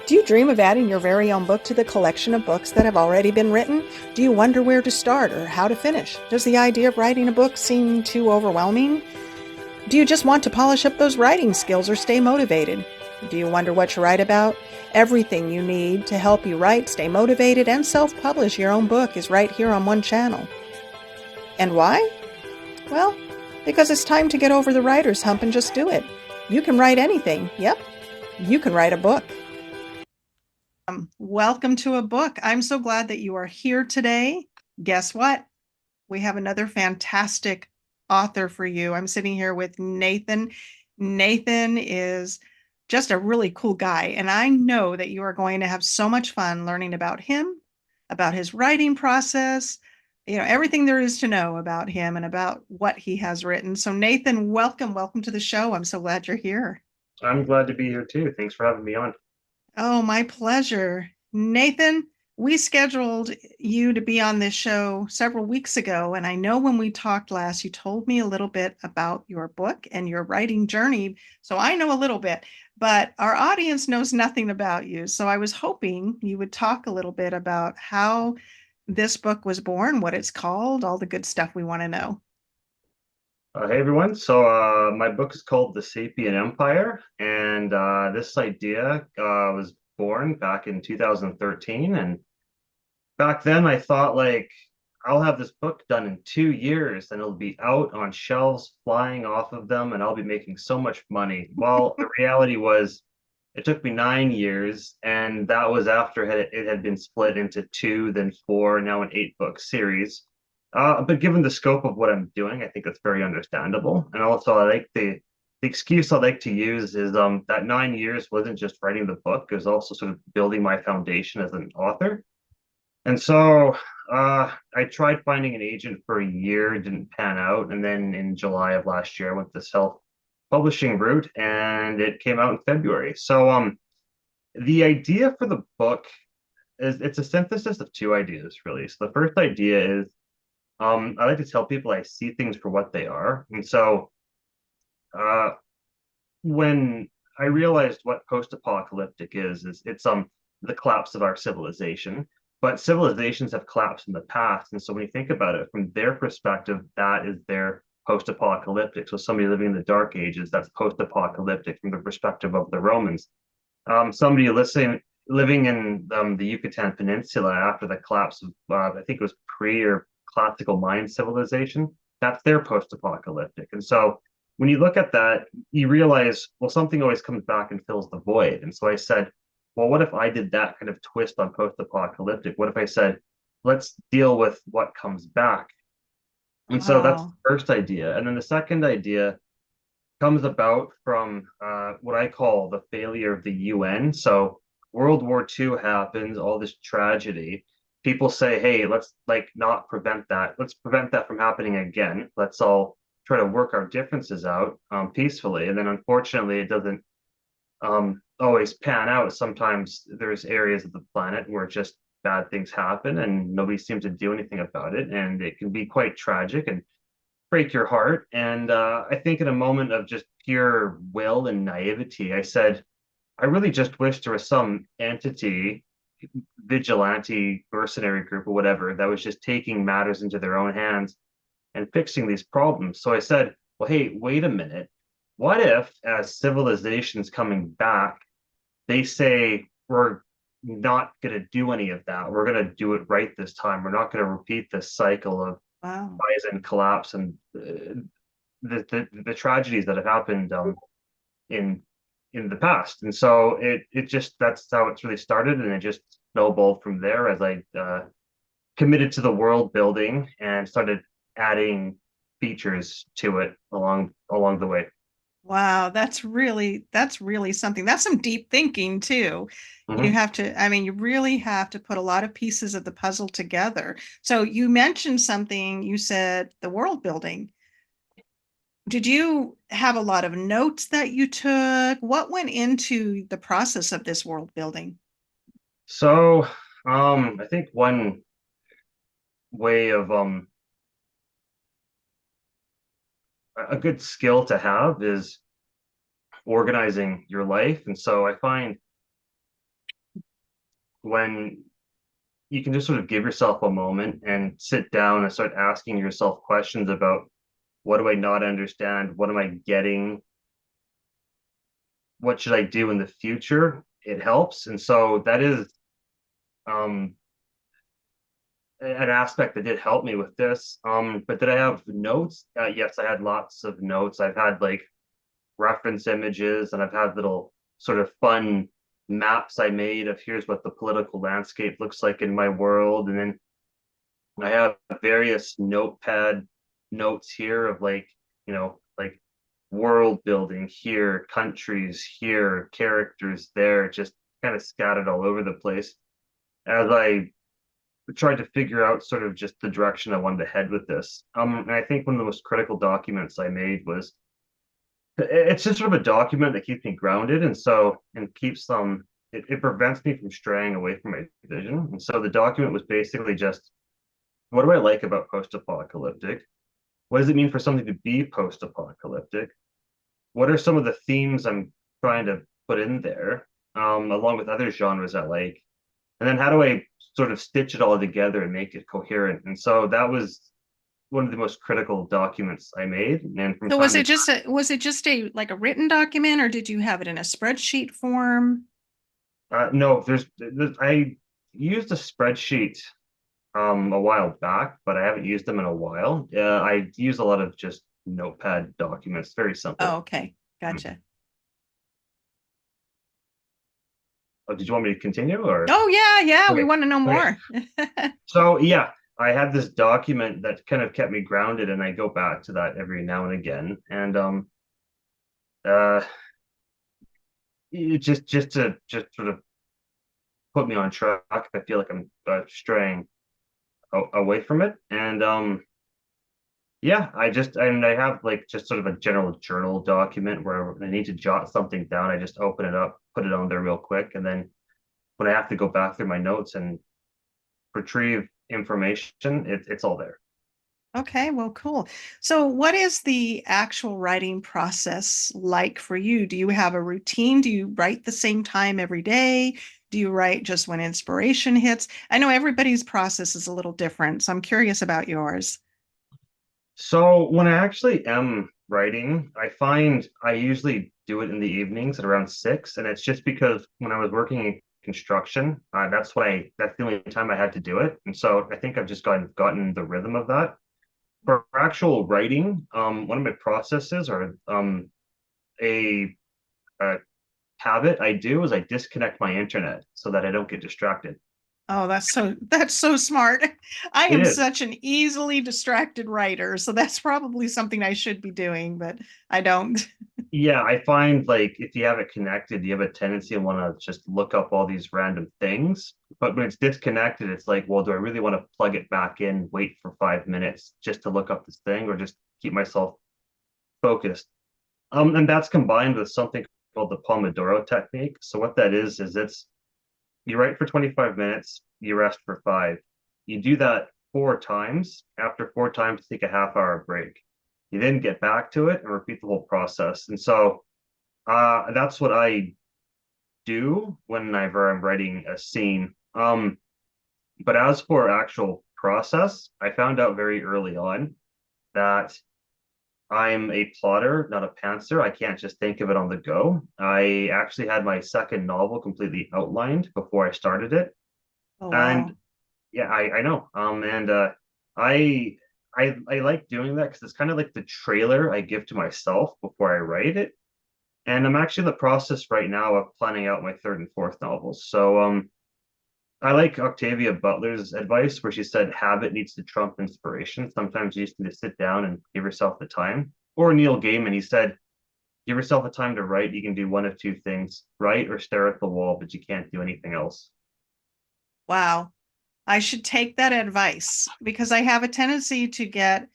Do you dream of adding your very own book to the collection of books that have already been written? Do you wonder where to start or how to finish? Does the idea of writing a book seem too overwhelming? Do you just want to polish up those writing skills or stay motivated? Do you wonder what to write about? Everything you need to help you write, stay motivated, and self-publish your own book is right here on one channel. And why? Well, because it's time to get over the writer's hump and just do it. You can write anything. Yep, you can write a book. Welcome to a book. I'm so glad that you are here today. Guess what? We have another fantastic author for you. I'm sitting here with Nathan. Nathan is just a really cool guy, and I know that you are going to have so much fun learning about him, about his writing process, everything there is to know about him and about what he has written. So Nathan, welcome to the show. I'm so glad you're here. I'm glad to be here too. Thanks for having me on. Oh, my pleasure. Nathan, we scheduled you to be on this show several weeks ago, and I know when we talked last, you told me a little bit about your book and your writing journey. So I know a little bit, but our audience knows nothing about you. So I was hoping you would talk a little bit about how this book was born, what it's called, all the good stuff we want to know. Hey everyone. My book is called The Sapien Empire, and this idea was born back in 2013. And back then, I thought like I'll have this book done in 2 years, and it'll be out on shelves, flying off of them, and I'll be making so much money. Well, the reality was, it took me 9 years, and that was after it had been split into two, then four, now an 8 book series. But given the scope of what I'm doing, I think that's very understandable. And also, I like the excuse I like to use is that 9 years wasn't just writing the book; it was also sort of building my foundation as an author. And so I tried finding an agent for a year, didn't pan out. And then in July of last year, I went the self-publishing route, and it came out in February. The idea for the book is it's a synthesis of two ideas, really. So the first idea is I like to tell people I see things for what they are. And so uh, when I realized what post-apocalyptic is it's the collapse of our civilization. But civilizations have collapsed in the past, and so when you think about it from their perspective, that is their post-apocalyptic. So somebody living in the Dark Ages, that's post-apocalyptic from the perspective of the Romans. Somebody living in the Yucatan Peninsula after the collapse of I think it was pre or classical Mayan civilization, that's their post-apocalyptic. And so when you look at that, you realize, well, something always comes back and fills the void. And so I said, well, what if I did that kind of twist on post-apocalyptic? What if I said, let's deal with what comes back? And so that's the Wow. first idea. And then the second idea comes about from what I call the failure of the UN. So World War II happens, all this tragedy. People say, hey, let's like not prevent that. Let's prevent that from happening again. Let's all try to work our differences out peacefully. And then unfortunately, it doesn't always pan out. Sometimes there's areas of the planet where just bad things happen and nobody seems to do anything about it. And it can be quite tragic and break your heart. And I think in a moment of just pure will and naivety, I said, I really just wish there was some entity, vigilante, mercenary group, or whatever, that was just taking matters into their own hands and fixing these problems. So I said, well, hey, wait a minute. What if, as civilizations coming back, they say, we're not going to do any of that. We're going to do it right this time. We're not going to repeat this cycle of Wow. rise and collapse and the tragedies that have happened in in the past. And so it just that's how it's really started, and it just snowballed from there as I committed to the world building and started adding features to it along the way. Wow, that's really something. That's some deep thinking too. You Mhm. have to, I mean, you really have to put a lot of pieces of the puzzle together. So you mentioned something, you said the world building. Did you have a lot of notes that you took? What went into the process of this world building? So I think one way of a good skill to have is organizing your life. And so I find when you can just sort of give yourself a moment and sit down and start asking yourself questions about what do I not understand? What am I getting? What should I do in the future? It helps. And so that is um, an aspect that did help me with this. But did I have notes? Yes, I had lots of notes. I've had like reference images and I've had little sort of fun maps I made of here's what the political landscape looks like in my world. And then I have various notepad notes here of like, like world building here, countries here, characters there, just kind of scattered all over the place as I tried to figure out sort of just the direction I wanted to head with this. And I think one of the most critical documents I made was it's just sort of a document that keeps me grounded and keeps it prevents me from straying away from my vision. And so the document was basically just what do I like about post-apocalyptic? What does it mean for something to be post-apocalyptic? What are some of the themes I'm trying to put in there, along with other genres I like? And then how do I sort of stitch it all together and make it coherent? And so that was one of the most critical documents I made. And from So time to was it just a like a written document, or did you have it in a spreadsheet form? no, I used a spreadsheet a while back, but I haven't used them in a while. I use a lot of just notepad documents, very Oh, simple. okay. Gotcha. Oh, did you want me to continue or? Oh yeah, yeah, we Okay. want to know Okay. more. So yeah, I had this document that kind of kept me grounded, and I go back to that every now and again. And uh, it just sort of put me on track. I feel like I'm straying away from it, and yeah, I have like just sort of a general journal document where I need to jot something down. I just open it up, put it on there real quick, and then when I have to go back through my notes and retrieve information, it's all there. Okay, well, cool. So, what is the actual writing process like for you? Do you have a routine? Do you write the same time every day? Do you write just when inspiration hits? I know everybody's process is a little different, so I'm curious about yours. So when I actually am writing, I find I usually do it in the evenings at around 6, and it's just because when I was working in construction, that's the only time I had to do it, and so I think I've just gotten the rhythm of that. For actual writing, one of my processes or a, a habit I do is I disconnect my internet so that I don't get distracted. Oh, that's so smart. I It am is. such an easily distracted writer, so that's probably something I should be doing, but I don't. Yeah, I find like if you have it connected, you have a tendency to want to just look up all these random things. But when it's disconnected, it's like, well, do I really want to plug it back in, wait for 5 minutes just to look up this thing, or just keep myself focused? And that's combined with something called the Pomodoro technique. So what that is it's you write for 25 minutes, you rest for five. You do that 4 times. After 4 times, take a half-hour break. You then get back to it and repeat the whole process. And so that's what I do whenever I'm writing a scene. But as for actual process, I found out very early on that I'm a plotter, not a pantser. I can't just think of it on the go. I actually had my second novel completely outlined before I started it. Oh, And wow. yeah, I know. And I I like doing that because it's kind of like the trailer I give to myself before I write it. And I'm actually in the process right now of planning out my third and fourth novels. So I like Octavia Butler's advice where she said habit needs to trump inspiration. Sometimes you just need to sit down and give yourself the time. Or Neil Gaiman, he said, give yourself the time to write. You can do one of two things, write or stare at the wall, but you can't do anything else. Wow. I should take that advice because I have a tendency to get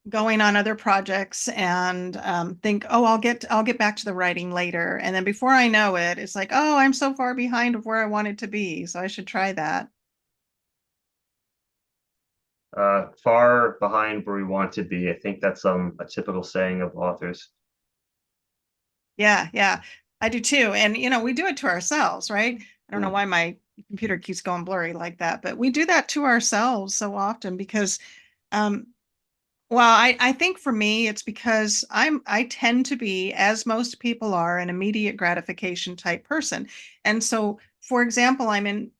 going on other projects and think, oh, I'll get back to the writing later. And then before I know it, it's like, oh, I'm so far behind of where I wanted to be. So I should try that. Far behind where we want to be. I think that's a typical saying of authors. Yeah, yeah, I do too. And we do it to ourselves, right? I don't know Mm. why my computer keeps going blurry like that. But we do that to ourselves so often because, um, well, I think for me, it's because I tend to be, as most people are, an immediate gratification type person. And so, for example, I'm in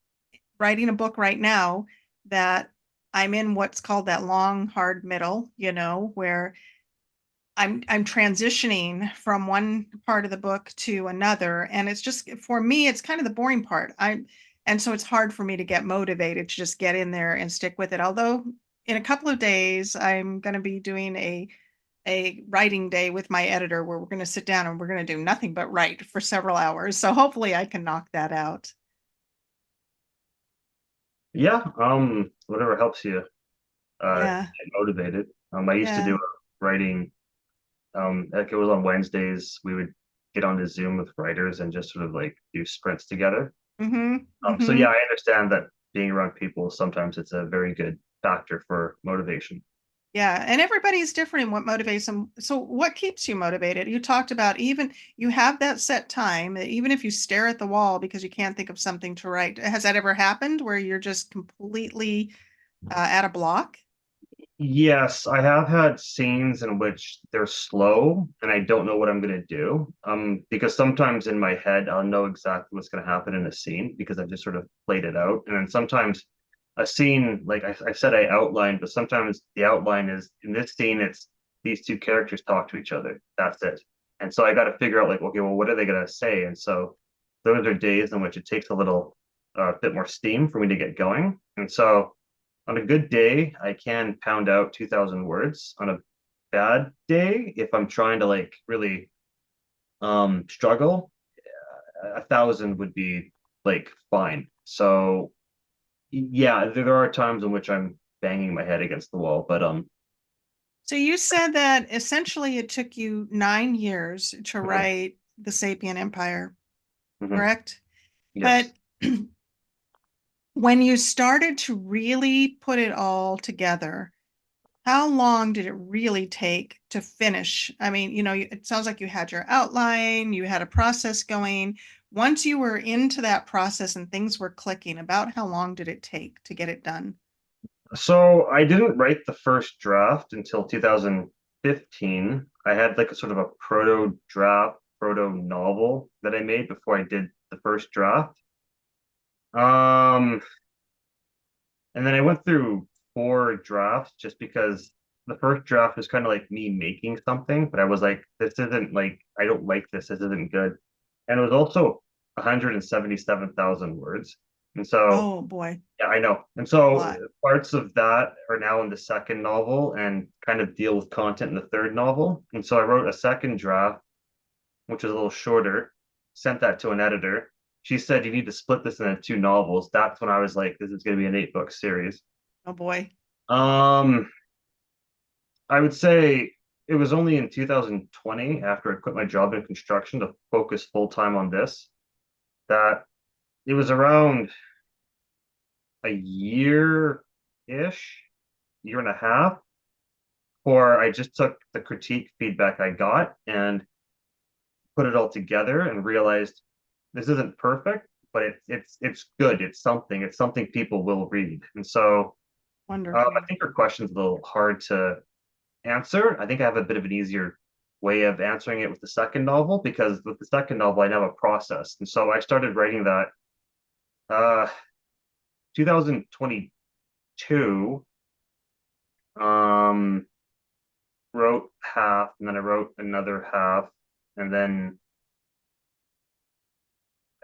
writing a book right now that I'm in what's called that long, hard middle, where I'm transitioning from one part of the book to another, and it's just for me, it's kind of the boring part. And so it's hard for me to get motivated to just get in there and stick with it. Although in a couple of days, I'm going to be doing a writing day with my editor where we're going to sit down and we're going to do nothing but write for several hours. So hopefully I can knock that out. Yeah, whatever helps you Yeah, get motivated. I used to do yeah. a writing, like it was on Wednesdays. We would get on the Zoom with writers and just sort of like do sprints together. Mm-hmm. So yeah, Mm-hmm. I understand that being around people sometimes it's a very good factor for motivation. Yeah, and everybody's different in what motivates them. So what keeps you motivated? You talked about even you have that set time, even if you stare at the wall because you can't think of something to write. Has that ever happened where you're just completely at a block? Yes, I have had scenes in which they're slow and I don't know what I'm going to do. Because sometimes in my head, I'll know exactly what's going to happen in a scene because I've just sort of played it out. And then sometimes a scene, like I said, I outlined, but sometimes the outline is in this scene, it's these two characters talk to each other. That's it. And so I got to figure out, like, okay, well, what are they going to say? And so those are days in which it takes a little bit more steam for me to get going. And so on a good day, I can pound out 2,000 words. On a bad day, if I'm trying to like really struggle, 1,000 would be like fine. So yeah, there are times in which I'm banging my head against the wall, but So you said that essentially it took you 9 years to mhm, write The Sapien Empire, mhm, correct? yes. But when you started to really put it all together, how long did it really take to finish? I mean, it sounds like you had your outline, you had a process going. Once you were into that process and things were clicking, about how long did it take to get it done? So I didn't write the first draft until 2015. I had like a sort of a proto draft, proto novel that I made before I did the first draft. Um, And then I went through four drafts just because the first draft was kind of like me making something, but I was like, this isn't like, I don't like this. This isn't good. And it was also 177,000 words. And so, Oh boy, yeah, I know. And a so lot. parts of that are now in the second novel and kind of deal with content in the third novel. And so I wrote a second draft, which was a little shorter, sent that to an editor. She said, you need to split this into two novels. That's when I was like, this is going to be an 8 book series. Oh boy. Um, I would say it was only in 2020, after I quit my job in construction to focus full time on this, that it was around a year-ish, year and a half, or I just took the critique feedback I got and put it all together and realized this isn't perfect, but it's good. It's something. It's something people will read. And so I Wonderful. think your question's a little hard to answer. I think I have a bit of an easier way of answering it with the second novel because with the second novel, I have a process. And so I started writing that uh 2022, um, wrote half, and then I wrote another half, and then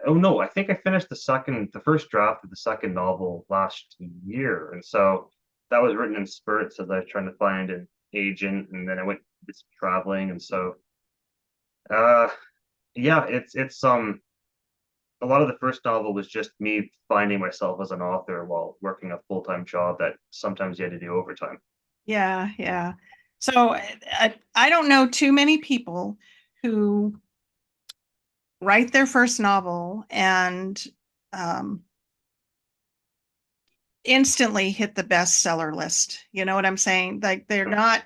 oh no, I think I finished the first draft of the second novel last year. And so that was written in spurts as I was trying to find an agent, and then I went did some traveling, and so uh yeah, it's a lot of the first novel was just me finding myself as an author while working a full-time job that sometimes you had to do overtime. Yeah, yeah. So I don't know too many people who write their first novel and um, instantly hit the bestseller list. You know what I'm saying? Like they're not,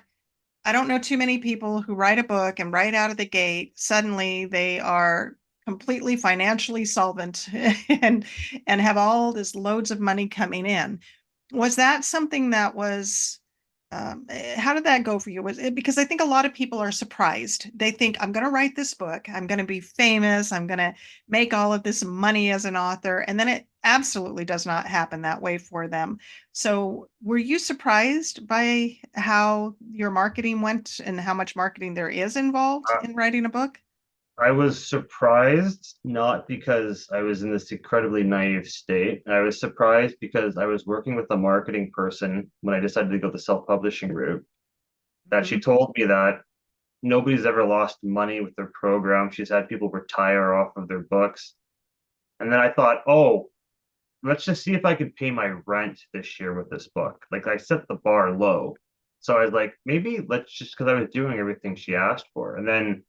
I don't know too many people who write a book and right out of the gate, suddenly they are completely financially solvent and have all this loads of money coming in. Was that something that was how did that go for you? Was it because I think a lot of people are surprised. They think I'm going to write this book, I'm going to be famous, I'm going to make all of this money as an author, and then it absolutely does not happen that way for them. So, were you surprised by how your marketing went and how much marketing there is involved Uh, in writing a book? I was surprised, not because I was in this incredibly naive state. I was surprised because I was working with a marketing person when I decided to go the self-publishing route, that she Mhm. told me that nobody's ever lost money with their program. She's had people retire off of their books. And then I thought, oh, let's just see if I could pay my rent this year with this book. Like I set the bar low. So I was like, maybe let's just because I was doing everything she asked for. And then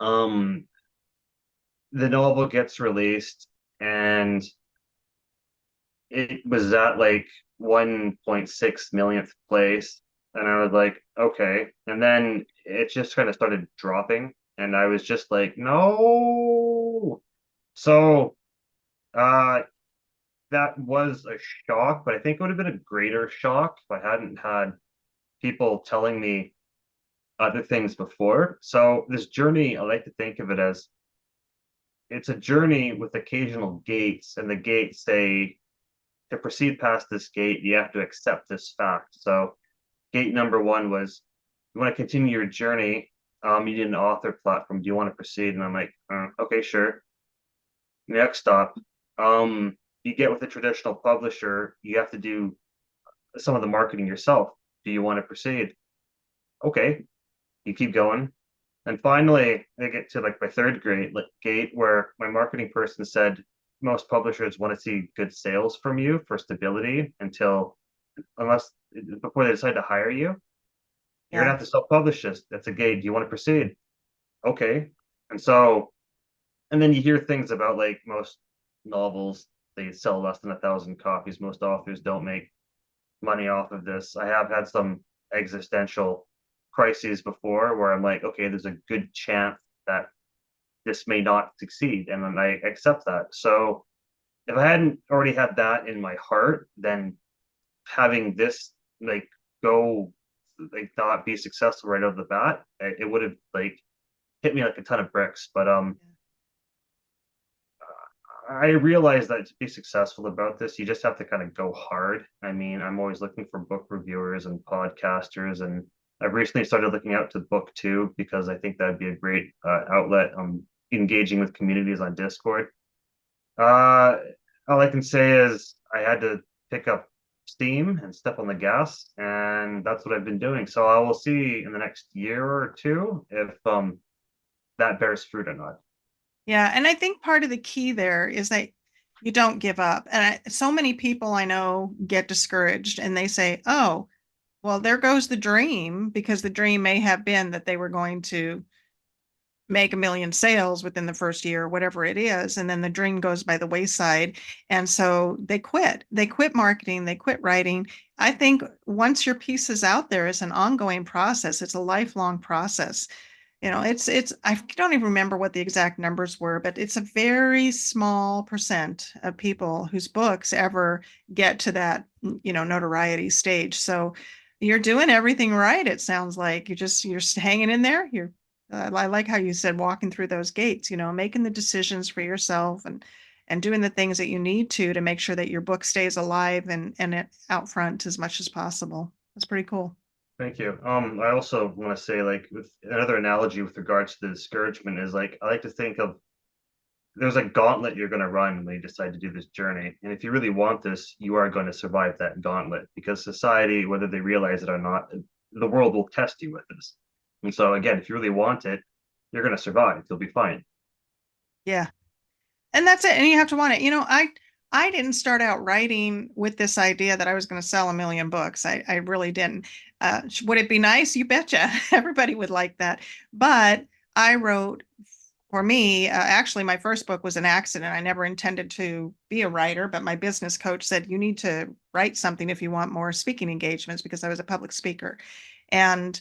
um the novel gets released and it was at like 1.6 millionth place. And I was like, okay. And then it just kind of started dropping. And I was just like, no. So uh that was a shock, but I think it would have been a greater shock if I hadn't had people telling me other things before. So this journey, I like to think of it as it's a journey with occasional gates, and the gates say to proceed past this gate, you have to accept this fact. So gate number one was you want to continue your journey. You need an author platform. Do you want to proceed? And I'm like, okay, sure. Next stop, you get with a traditional publisher, you have to do some of the marketing yourself. Do you want to proceed? Okay, you keep going. And finally, they get to like my third grade like gate where my marketing person said most publishers want to see good sales from you for stability until unless before they decide to hire you. You're gonna Yeah. have to self-publish this. That's a gate. Do you want to proceed? Okay. And so, and then you hear things about like most novels, they sell less than 1,000 copies. Most authors don't make money off of this. I have had some existential crises before where I'm like, okay, there's a good chance that this may not succeed, and then I accept that. So if I hadn't already had that in my heart, then having this like go like not be successful right out of the bat, it would have like hit me like a ton of bricks. But I realize that to be successful about this, you just have to kind of go hard. I mean, I'm always looking for book reviewers and podcasters, and I've recently started looking out to BookTube because I think that'd be a great outlet. Engaging with communities on Discord. Uh, all I can say is I had to pick up steam and step on the gas, and that's what I've been doing. So I will see in the next year or two if that bears fruit or not. Yeah, and I think part of the key there is that you don't give up. And so many people I know get discouraged and they say, "Oh, well, there goes the dream," because the dream may have been that they were going to make a million sales within the first year, whatever it is, and then the dream goes by the wayside. And so they quit. They quit marketing, they quit writing. I think once your piece is out there, it's an ongoing process. It's a lifelong process. It's I don't even remember what the exact numbers were, but it's a very small percent of people whose books ever get to that, notoriety stage. So you're doing everything right, it sounds like. You're just hanging in there. I like how you said walking through those gates, making the decisions for yourself and doing the things that you need to make sure that your book stays alive and out front as much as possible. That's pretty cool. Thank you. I also want to say, like, with another analogy with regards to the discouragement is like I like to think of there's a gauntlet you're going to run when you decide to do this journey. And if you really want this, you are going to survive that gauntlet because society, whether they realize it or not, the world will test you with this. And so, again, if you really want it, you're going to survive. You'll be fine. Yeah. And that's it. And you have to want it. I didn't start out writing with this idea that I was going to sell a million books. I really didn't. Would it be nice? You betcha. Everybody would like that. But I wrote for me, actually, my first book was an accident. I never intended to be a writer, but my business coach said, you need to write something if you want more speaking engagements because I was a public speaker. And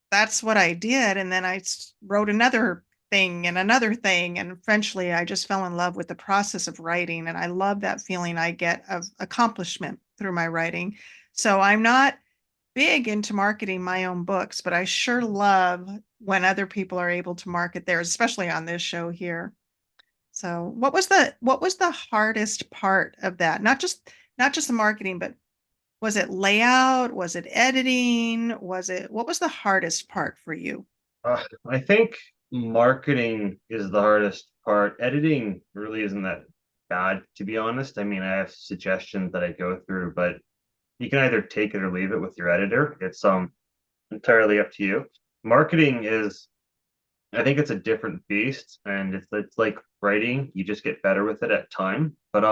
that's what I did. And then I wrote another thing and another thing. And eventually I just fell in love with the process of writing. And I love that feeling I get of accomplishment through my writing. So I'm not big into marketing my own books, but I sure love when other people are able to market theirs, especially on this show here. So what was the hardest part of that? Not just the marketing, but was it layout? Was it editing? What was the hardest part for you? I think marketing is the hardest part. Editing really isn't that bad, to be honest. I mean, I have suggestions that I go through, but you can either take it or leave it with your editor. It's entirely up to you. Marketing is, I think it's a different beast, and it's like writing. You just get better with it at time. But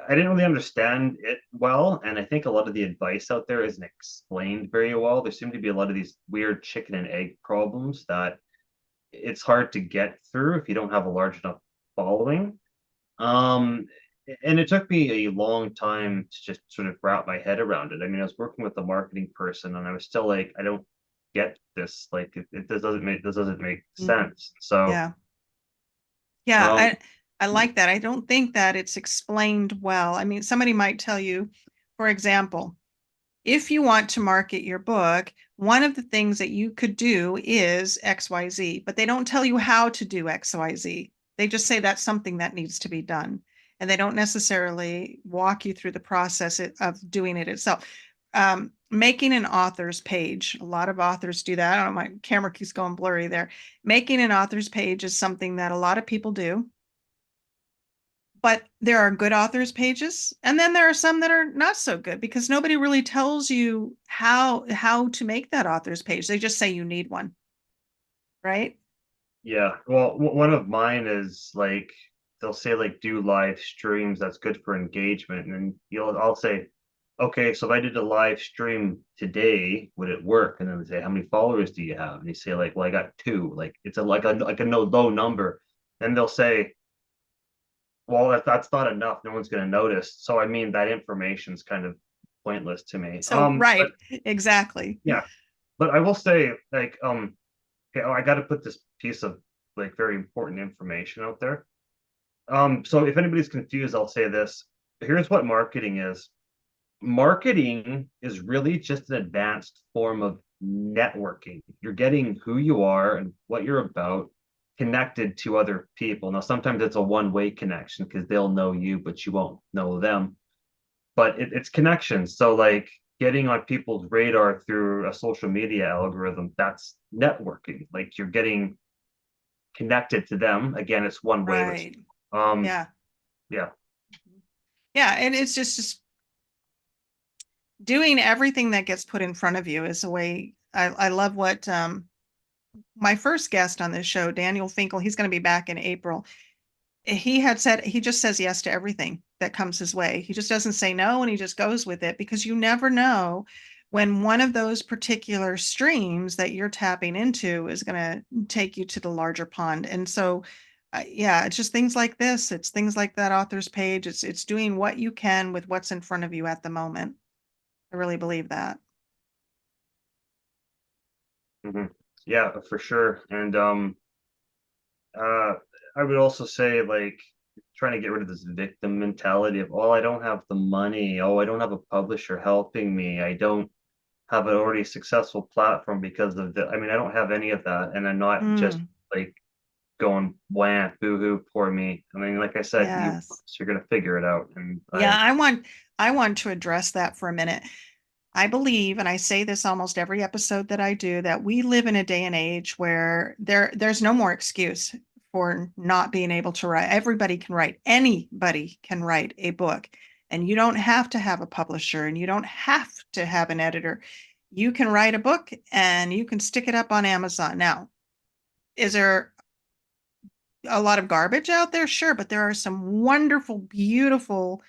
I didn't really understand it well, and I think a lot of the advice out there isn't explained very well. There seem to be a lot of these weird chicken and egg problems that it's hard to get through if you don't have a large enough following. Um, and it took me a long time to just sort of wrap my head around it. I mean, I was working with a marketing person, and I was still like, I don't get this. Like, this doesn't make Mm, sense. So, yeah. Yeah, um, I like that. I don't think that it's explained well. I mean, somebody might tell you, for example, if you want to market your book, one of the things that you could do is XYZ, but they don't tell you how to do XYZ. They just say that's something that needs to be done. And they don't necessarily walk you through the process of doing it itself. Making an author's page, a lot of authors do that. I don't know, my camera keeps going blurry there. Making an author's page is something that a lot of people do, but there are good authors pages, and then there are some that are not so good because nobody really tells you how to make that author's page. They just say you need one, right? yeah. Well, one of mine is like they'll say like do live streams. That's good for engagement, and then I'll say, okay, so if I did a live stream today, would it work? And then they say, how many followers do you have? And you say like, well, I got two. Like it's a like a no low number. Then they'll say, well, that's not enough. No one's going to notice. So I mean, that information's kind of pointless to me. So, But right, exactly. yeah, but I will say like okay, oh, I got to put this piece of like very important information out there. So if anybody's confused, I'll say this. Here's what marketing is. Marketing is really just an advanced form of networking. You're getting who you are and what you're about connected to other people. Now, sometimes it's a one-way connection because they'll know you, but you won't know them. But it's connections. So, like getting on people's radar through a social media algorithm, that's networking. Like you're getting connected to them. Again, it's one way, but Right. um, Yeah. yeah. Yeah, and it's just doing everything that gets put in front of you is a way. I love what my first guest on this show, Daniel Finkel, he's going to be back in April. He had said he just says yes to everything that comes his way. He just doesn't say no, and he just goes with it because you never know when one of those particular streams that you're tapping into is going to take you to the larger pond. And so, yeah, it's just things like this. It's things like that author's page. It's doing what you can with what's in front of you at the moment. I really believe that. Mhm. Yeah, for sure. And uh I would also say like trying to get rid of this victim mentality of, oh, I don't have the money. Oh, I don't have a publisher helping me. I don't have an already successful platform because of the, I mean, I don't have any of that. And I'm not just Mm, like going wham, boo-hoo, poor me. I mean, like I said, yes. you're gonna figure it out. And Yeah, I want to address that for a minute. I believe, and I say this almost every episode that I do, that we live in a day and age where there's no more excuse for not being able to write. Everybody can write. Anybody can write a book. And you don't have to have a publisher and you don't have to have an editor. You can write a book and you can stick it up on Amazon. Now, is there a lot of garbage out there? Sure, but there are some wonderful, beautiful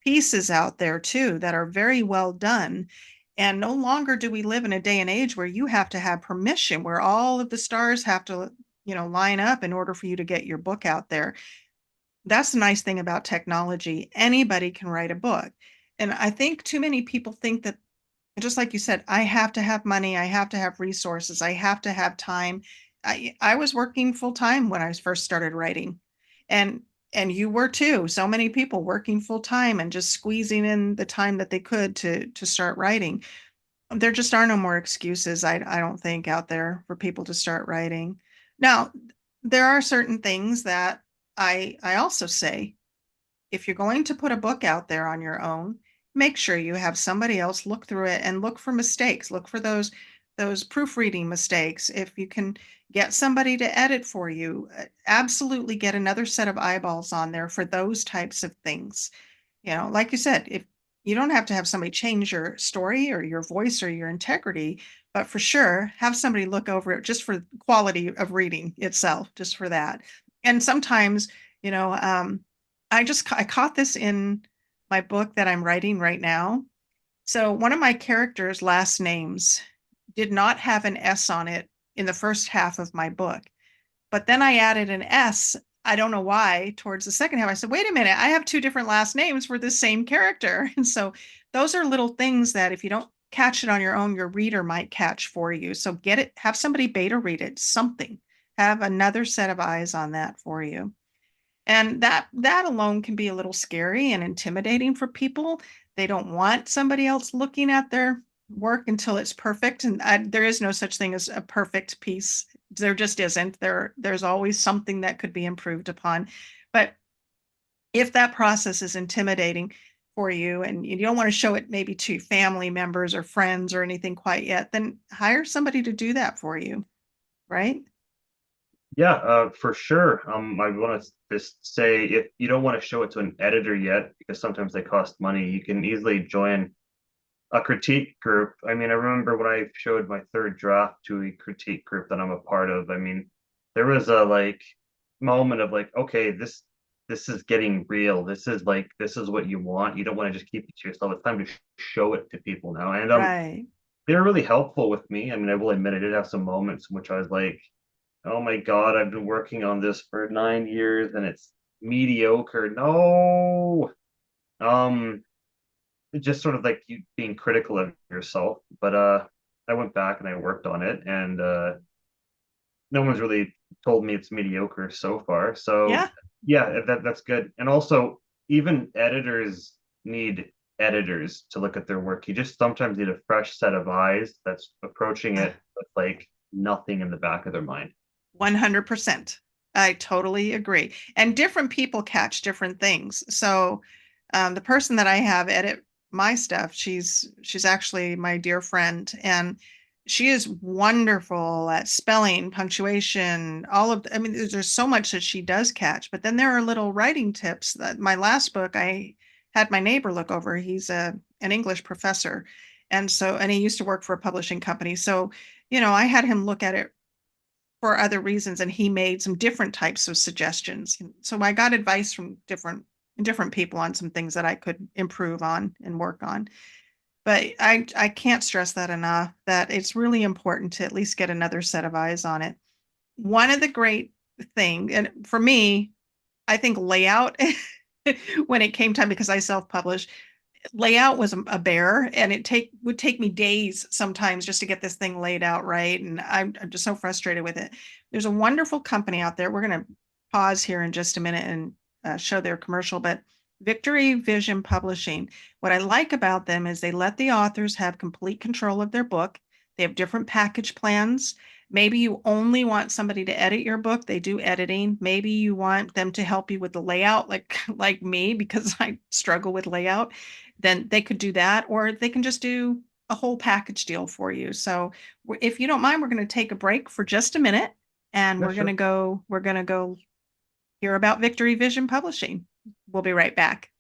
pieces out there too that are very well done. And no longer do we live in a day and age where you have to have permission, where all of the stars have to, line up in order for you to get your book out there. That's the nice thing about technology. Anybody can write a book. And I think too many people think that, just like you said, I have to have money, I have to have resources, I have to have time. I was working full time when I first started writing, and you were too. So many people working full time and just squeezing in the time that they could to start writing. There just are no more excuses, I don't think, out there for people to start writing. Now, there are certain things that I also say, if you're going to put a book out there on your own, make sure you have somebody else look through it and look for mistakes. Look for those proofreading mistakes. If you can get somebody to edit for you, absolutely get another set of eyeballs on there for those types of things. Like you said, if you don't have to have somebody change your story or your voice or your integrity, but for sure, have somebody look over it just for quality of reading itself, just for that. And sometimes, you know, um, I caught this in my book that I'm writing right now. So one of my characters' last names did not have an S on it in the first half of my book. But then I added an S. I don't know why, towards the second half. I said, wait a minute, I have two different last names for this same character. And so those are little things that if you don't catch it on your own, your reader might catch for you. So get it, have somebody beta read it, something. Have another set of eyes on that for you. And that alone can be a little scary and intimidating for people. They don't want somebody else looking at their work until it's perfect. And there is no such thing as a perfect piece. There just isn't. There's always something that could be improved upon. But if that process is intimidating for you and you don't want to show it maybe to family members or friends or anything quite yet, then hire somebody to do that for you, right? Yeah, for sure. I want to just say if you don't want to show it to an editor yet, because sometimes they cost money, you can easily join a critique group. I mean, I remember when I showed my third draft to a critique group that I'm a part of. I mean, there was a like moment of like, okay, this is getting real. This is what you want. You don't want to just keep it to yourself. It's time to show it to people now. And Right. they were really helpful with me. I mean, I will admit I did have some moments in which I was like, oh my God, I've been working on this for 9 years and it's mediocre. No. Um, just sort of like you being critical of yourself. But I went back and I worked on it and no one's really told me it's mediocre so far. So Yeah. yeah, that's good. And also even editors need editors to look at their work. You just sometimes need a fresh set of eyes that's approaching it with like nothing in the back of their mind. 100%. I totally agree. And different people catch different things. So the person that I have edit my stuff, she's actually my dear friend, and she is wonderful at spelling, punctuation, I mean, there's so much that she does catch. But then there are little writing tips that my last book I had my neighbor look over. He's an English professor. And he used to work for a publishing company. So, I had him look at it for other reasons, and he made some different types of suggestions. So I got advice from different people on some things that I could improve on and work on. But I can't stress that enough, that it's really important to at least get another set of eyes on it. One of the great thing, and for me, I think layout when it came time, because I self-publish, layout was a bear, and it would take me days sometimes just to get this thing laid out right, and I'm just so frustrated with it. There's a wonderful company out there. We're going to pause here in just a minute and show their commercial, but Victory Vision Publishing. What I like about them is they let the authors have complete control of their book. They have different package plans. Maybe you only want somebody to edit your book. They do editing. Maybe you want them to help you with the layout, like me, because I struggle with layout. Then they could do that, or they can just do a whole package deal for you. So if you don't mind, we're going to take a break for just a minute, and Yeah, sure. we're going to go hear about Victory Vision Publishing. We'll be right back.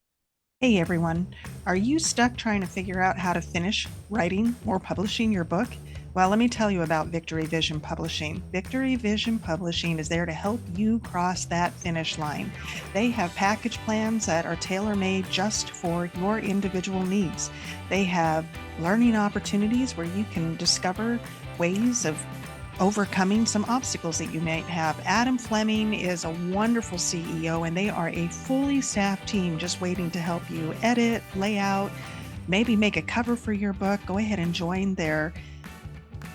Hey everyone, are you stuck trying to figure out how to finish writing or publishing your book? Well, let me tell you about Victory Vision Publishing. Victory Vision Publishing is there to help you cross that finish line. They have package plans that are tailor-made just for your individual needs. They have learning opportunities where you can discover ways of overcoming some obstacles that you might have. Adam Fleming is a wonderful CEO, and they are a fully staffed team just waiting to help you edit, lay out, maybe make a cover for your book. Go ahead and join their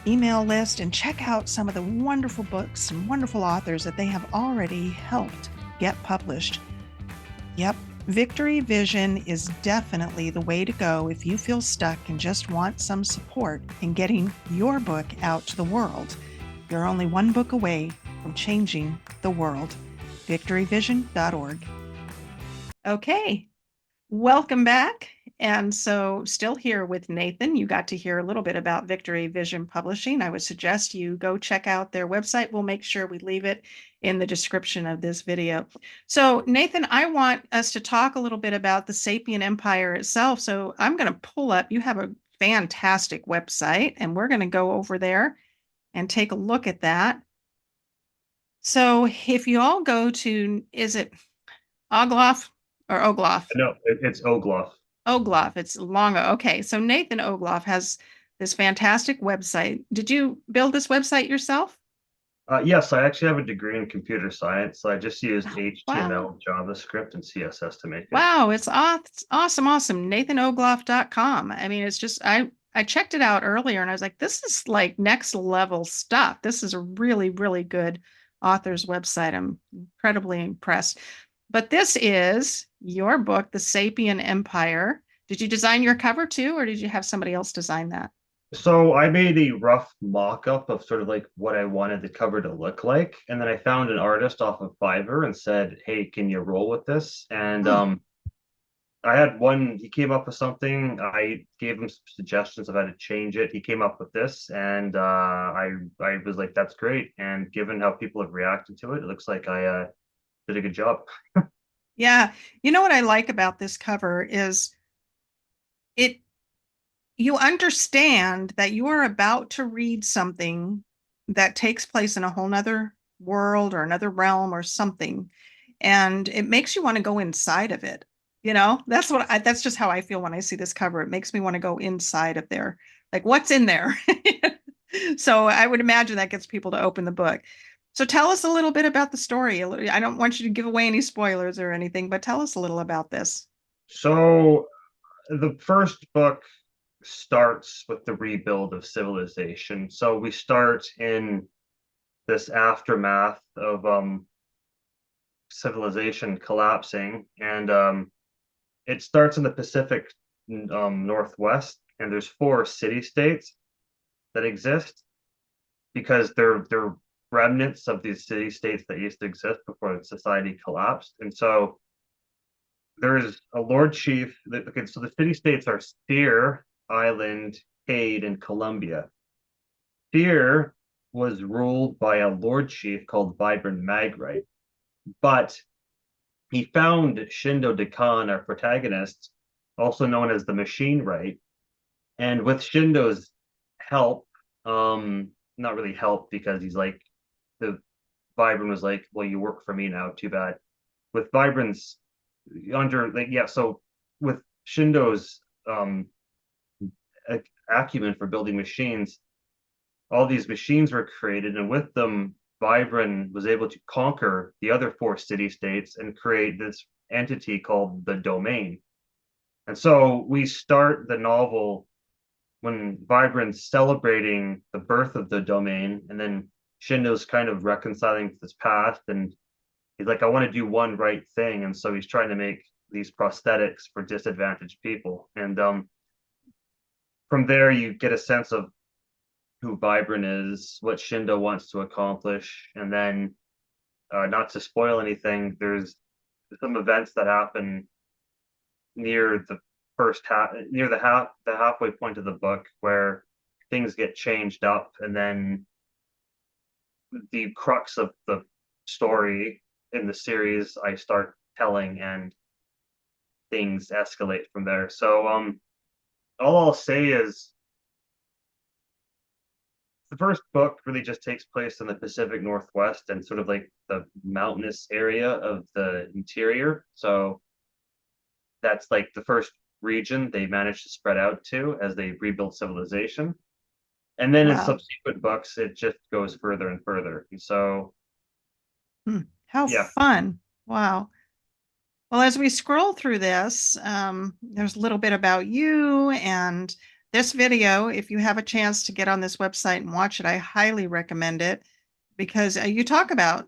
email list and check out some of the wonderful books and wonderful authors that they have already helped get published. Yep, Victory Vision is definitely the way to go if you feel stuck and just want some support in getting your book out to the world. You're only one book away from changing the world. victoryvision.org. Okay, welcome back. And so, still here with Nathan. You got to hear a little bit about Victory Vision Publishing. I would suggest you go check out their website. We'll make sure we leave it in the description of this video. So, Nathan, I want us to talk a little bit about the Sapien Empire itself. So, I'm going to pull up, you have a fantastic website, and we're going to go over there and take a look at that. So, if you all go to, is it Ogloff or Ogloff? No, it's Ogloff. Ogloff. It's long. Okay. So Nathan Ogloff has this fantastic website. Did you build this website yourself? Yes, I actually have a degree in computer science. So I just used Wow. HTML, JavaScript, and CSS to make it. Wow. It's awesome. Awesome. NathanOgloff.com. I mean, it's just, I checked it out earlier and I was like, this is like next level stuff. This is a really, really good author's website. I'm incredibly impressed. But this is your book, The Sapien Empire. Did you design your cover too, or did you have somebody else design that? So I made a rough mock-up of sort of like what I wanted the cover to look like, and then I found an artist off of Fiverr and said, "Hey, can you roll with this?" And Hmm. I had one. He came up with something. I gave him some suggestions of how to change it. He came up with this, and I was like, "That's great." And given how people have reacted to it, it looks like I did a good job. Yeah. You know what I like about this cover is it you understand that you are about to read something that takes place in a whole nother world or another realm or something. And it makes you want to go inside of it. That's just how I feel when I see this cover. It makes me want to go inside of there. Like what's in there? So I would imagine that gets people to open the book. So tell us a little bit about the story. I don't want you to give away any spoilers or anything, but tell us a little about this. So the first book starts with the rebuild of civilization. So we start in this aftermath of civilization collapsing, and it starts in the Pacific Northwest, and there's four city states that exist because they're remnants of these city states that used to exist before society collapsed. And so there's a Lord Chief. Okay, so the city states are Steer Island, Cade, and Columbia. Steer was ruled by a Lord Chief called Vibrant Magrite, but he found Shindo Dekan, our protagonist, also known as the Machine Right, and with Shindo's help, not really help because he's like the Vibrant was like, well, you work for me now, too bad. With Vibrant's under like yeah, so with Shindo's acumen for building machines, all these machines were created, and with them, Vibran was able to conquer the other four city states and create this entity called the Domain. And so we start the novel when Vibran's celebrating the birth of the Domain, and then Shindo's kind of reconciling with his past, and he's like, I want to do one right thing, and so he's trying to make these prosthetics for disadvantaged people. And from there, you get a sense of who Vibrant is, what Shindo wants to accomplish, and then not to spoil anything, there's some events that happen near the first half, near the halfway point of the book, where things get changed up, and then the crux of the story in the series I start telling, and things escalate from there. So all I'll say is the first book really just takes place in the Pacific Northwest and sort of like the mountainous area of the interior. So that's like the first region they managed to spread out to as they rebuild civilization. And then in Wow. subsequent books, it just goes further and further. And so, How yeah. fun. Wow. Well, as we scroll through this, there's a little bit about you and This video, if you have a chance to get on this website and watch it, I highly recommend it because you talk about,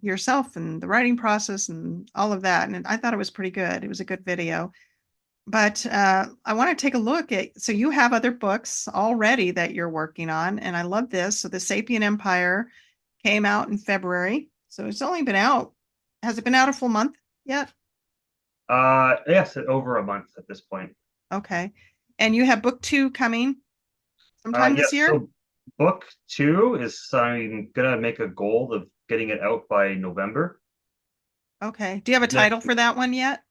yourself and the writing process and all of that. And I thought it was pretty good. It was a good video. But I want to take a look at, so you have other books already that you're working on, and I love this. So the Sapien Empire came out in February. So it's only been out. Has it been out a full month yet? Yes, over a month at this point. Okay. And you have book two coming sometime this Yes, year? so book two is I'm gonna make a goal of getting it out by November. Okay. Do you have a Then, title for that one yet?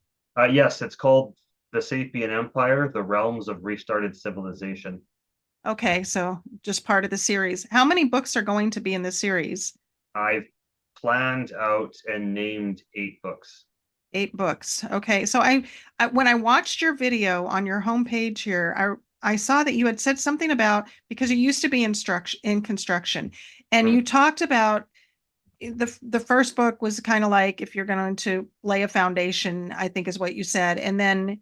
yes, it's called The Sapien Empire, The Realms of Restarted Civilization. Okay, so just part of the series. How many books are going to be in the series? I've planned out and named 8 books. 8 books. Okay, so when I watched your video on your homepage here, I saw that you had said something about because you used to be in construction, and Mm. you talked about the first book was kind of like if you're going to lay a foundation, I think is what you said, and then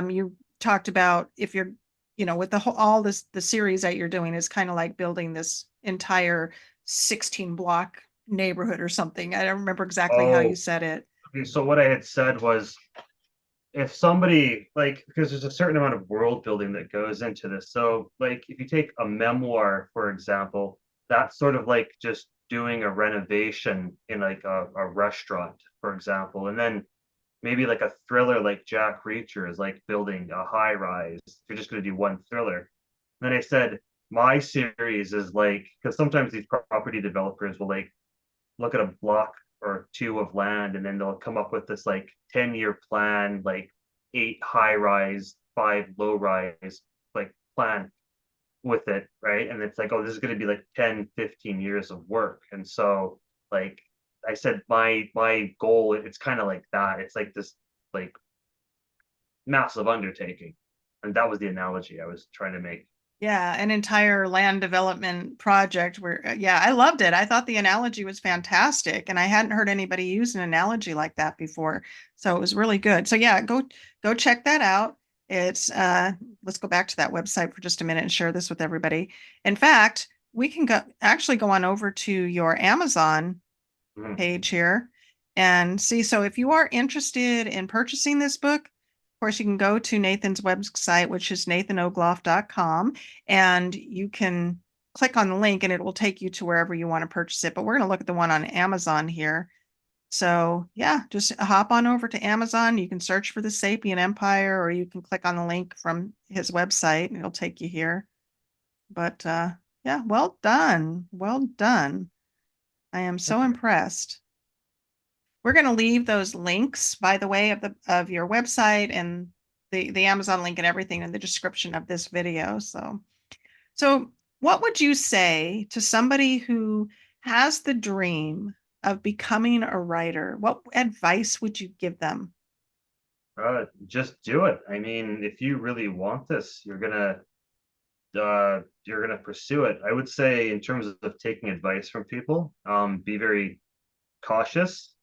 you talked about if you're, with the whole all this the series that you're doing is kind of like building this entire 16 block neighborhood or something. I don't remember exactly how you Oh, said it. okay. So what I had said was if somebody like because there's a certain amount of world building that goes into this. So like if you take a memoir, for example, that's sort of like just doing a renovation in like a restaurant, for example. And then maybe like a thriller like Jack Reacher is like building a high rise. You're just gonna do one thriller. And then I said my series is like because sometimes these property developers will like look at a block or two of land and then they'll come up with this like 10-year plan, like 8 high rise, 5 low rise, like plan with it, right? And it's like, oh, this is going to be like 10, 15 years of work. And so like I said, my goal, it's kind of like that. It's like this like massive undertaking. And that was the analogy I was trying to make. Yeah, an entire land development project where, yeah, I loved it. I thought the analogy was fantastic, and I hadn't heard anybody use an analogy like that before. So it was really good. So yeah, go check that out. It's let's go back to that website for just a minute and share this with everybody. In fact, we can go on over to your Amazon Mhm. page here and see. So if you are interested in purchasing this book, of course, you can go to Nathan's website, which is nathanogloff.com, and you can click on the link and it will take you to wherever you want to purchase it. But we're going to look at the one on Amazon here. So yeah, just hop on over to Amazon. You can search for the Sapien Empire, or you can click on the link from his website and it'll take you here. But yeah, well done. Well done. I am so Thank you. impressed. We're going to leave those links, by the way, of your website and the Amazon link and everything in the description of this video. So what would you say to somebody who has the dream of becoming a writer? What advice would you give them? Just do it. I mean, if you really want this, you're gonna pursue it. I would say in terms of taking advice from people, be very cautious,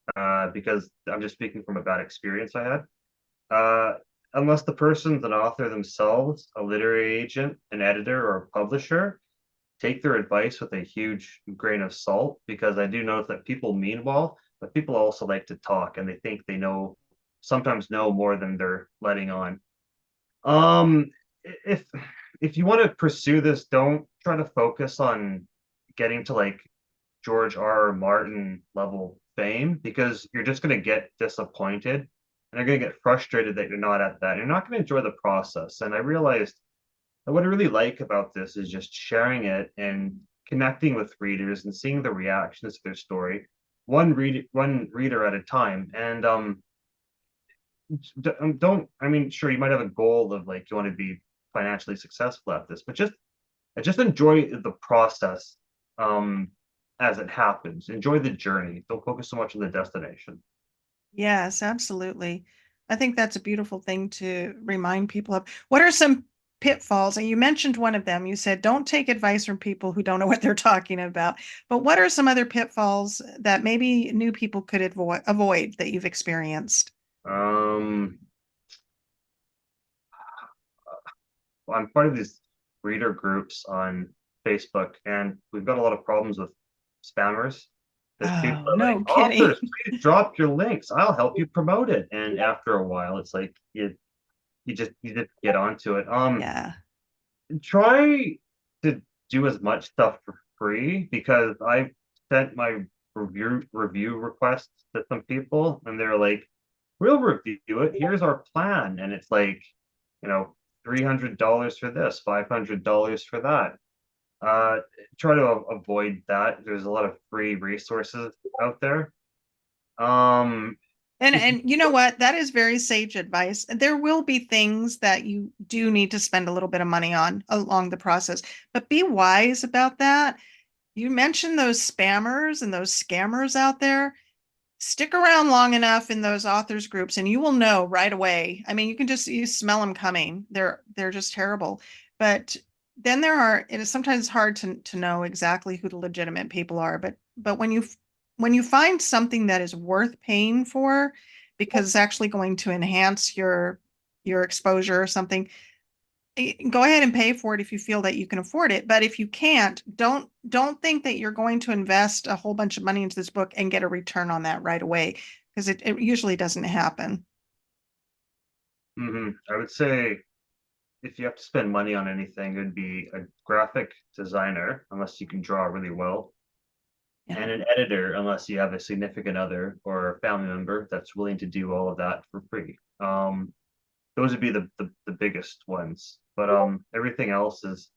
because I'm just speaking from a bad experience I had. Uh, Unless the person's an author themselves, a literary agent, an editor, or a publisher, take their advice with a huge grain of salt because I do notice that people mean well, but people also like to talk and they think they know, sometimes know more than they're letting on. Um, if if you want to pursue this, don't try to focus on getting to like George R. R. Martin level fame because you're just going to get disappointed and you're going to get frustrated that you're not at that. You're not going to enjoy the process. And I realized that what I really like about this is just sharing it and connecting with readers and seeing the reactions to their story, one reader at a time. And don't I mean, sure, you might have a goal of like you want to be financially successful at this, but just enjoy the process um as it happens. Enjoy the journey. Don't focus so much on the destination. Yes, absolutely. I think that's a beautiful thing to remind people of. What are some pitfalls? And you mentioned one of them. You said don't take advice from people who don't know what they're talking about. But what are some other pitfalls that maybe new people could avoid that you've experienced? Um, I'm part of this. reader groups on Facebook, and we've got a lot of problems with spammers. Because people Oh, are like, no kidding. authors, please drop your links. I'll help you promote it. And after a while, it's like you just get onto it. Yeah. Try to do as much stuff for free because I've sent my review requests to some people and they're like, we'll review it. Here's our plan. And it's like, you know, $300 for this, $500 for that. Uh, Try to avoid that. There's a lot of free resources out there. Um, if And you know what? That is very sage advice. There will be things that you do need to spend a little bit of money on along the process, but be wise about that. You mentioned those spammers and those scammers out there. Stick around long enough in those authors groups and you will know right away. I mean, you smell them coming. They're just terrible. But then it is sometimes hard to know exactly who the legitimate people are. But when you find something that is worth paying for because it's actually going to enhance your exposure or something, go ahead and pay for it if you feel that you can afford it. But if you can't, don't think that you're going to invest a whole bunch of money into this book and get a return on that right away, because it usually doesn't happen. I would say if you have to spend money on anything, it'd be a graphic designer, unless you can draw really well, Yeah. and an editor, unless you have a significant other or a family member that's willing to do all of that for free. Those would be the biggest ones. But everything else is,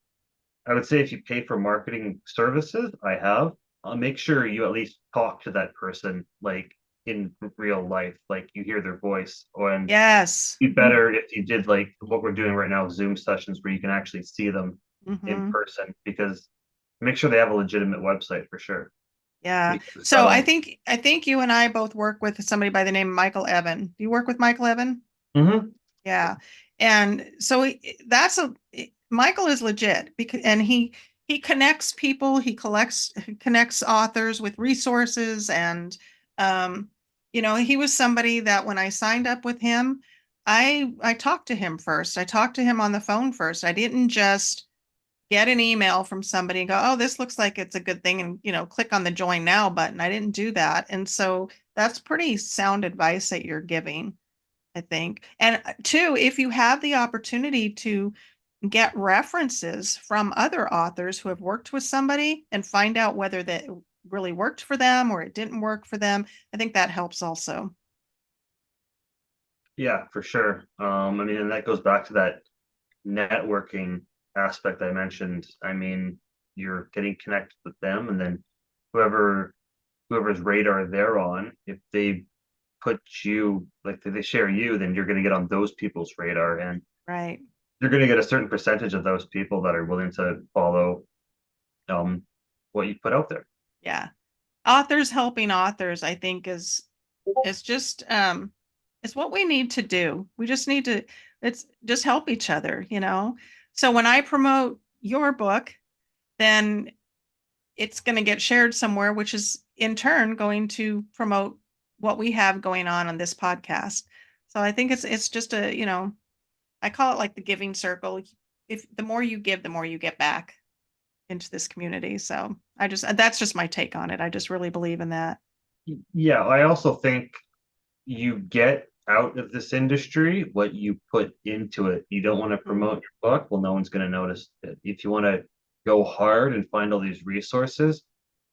I would say if you pay for marketing services, I'll make sure you at least talk to that person like in real life, like you hear their voice. And Yes. be better if you did like what we're doing right now, Zoom sessions where you can actually see them in Hmm. person, because make sure they have a legitimate website for sure. Yeah. Because So I think you and I both work with somebody by the name of Michael Evan. Do you work with Michael Evan? Mhm. Yeah. And so Michael is legit because and he connects people, he connects authors with resources and um he was somebody that when I signed up with him, I talked to him first. I talked to him on the phone first. I didn't just get an email from somebody and go, "Oh, this looks like it's a good thing," and click on the join now button. I didn't do that. And so that's pretty sound advice that you're giving, I think. And two, if you have the opportunity to get references from other authors who have worked with somebody and find out whether that really worked for them or it didn't work for them, I think that helps also. Yeah, for sure. I mean, and that goes back to that networking aspect I mentioned. I mean, you're getting connected with them, and then whoever's radar they're on, if they put you like they share you, then you're going to get on those people's radar, and Right. you're going to get a certain percentage of those people that are willing to follow um what you put out there. Yeah. Authors helping authors, I think is just it's what we need to do. We just need to it's just help each other. So when I promote your book, then it's going to get shared somewhere, which is in turn going to promote what we have going on this podcast. So I think it's just I call it like the giving circle. If the more you give, the more you get back into this community. So that's just my take on it. I just really believe in that. Yeah, I also think you get out of this industry what you put into it. You don't want to Mhm. promote your book, well, no one's going to notice it. If you want to go hard and find all these resources,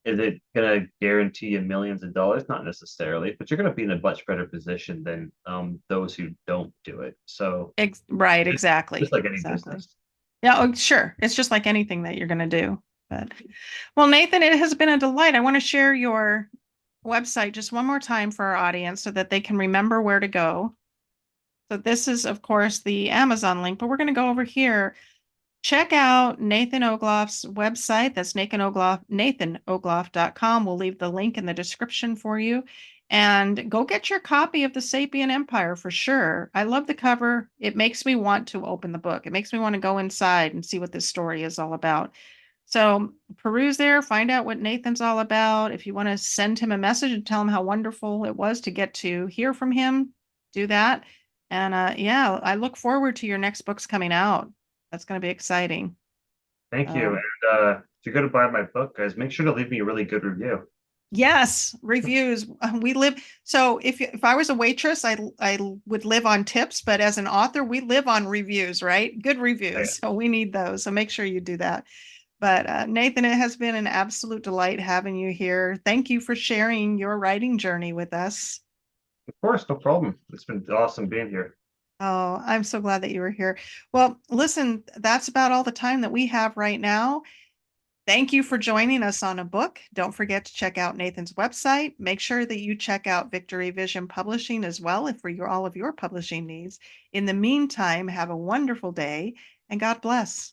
is it going to guarantee you millions of dollars? Not necessarily, but you're going to be in a much better position than those who don't do it. So Right, just, just exactly. like any Exactly. business. Yeah, oh, sure. It's just like anything that you're going to do. But well, Nathan, it has been a delight. I want to share your website just one more time for our audience so that they can remember where to go. So this is, of course, the Amazon link, but we're going to go over here. Check out Nathan Ogloff's website. That's Nathan Ogloff, nathanogloff.com. We'll leave the link in the description for you. And go get your copy of The Sapien Empire for sure. I love the cover. It makes me want to open the book. It makes me want to go inside and see what this story is all about. So peruse there, find out what Nathan's all about. If you want to send him a message and tell him how wonderful it was to get to hear from him, do that. And yeah, I look forward to your next books coming out. That's going to be exciting. Thank you. Um, And if you're going to buy my book, guys, make sure to leave me a really good review. yes, reviews. We live. So if I was a waitress, I would live on tips, but as an author, we live on reviews, right? Good Yeah. reviews. So we need those. So make sure you do that. But Nathan, it has been an absolute delight having you here. Thank you for sharing your writing journey with us. Of course, no problem. It's been awesome being here. Oh, I'm so glad that you were here. Well, listen, that's about all the time that we have right now. Thank you for joining us on a book. Don't forget to check out Nathan's website. Make sure that you check out Victory Vision Publishing as well if for all of your publishing needs. In the meantime, have a wonderful day and God bless.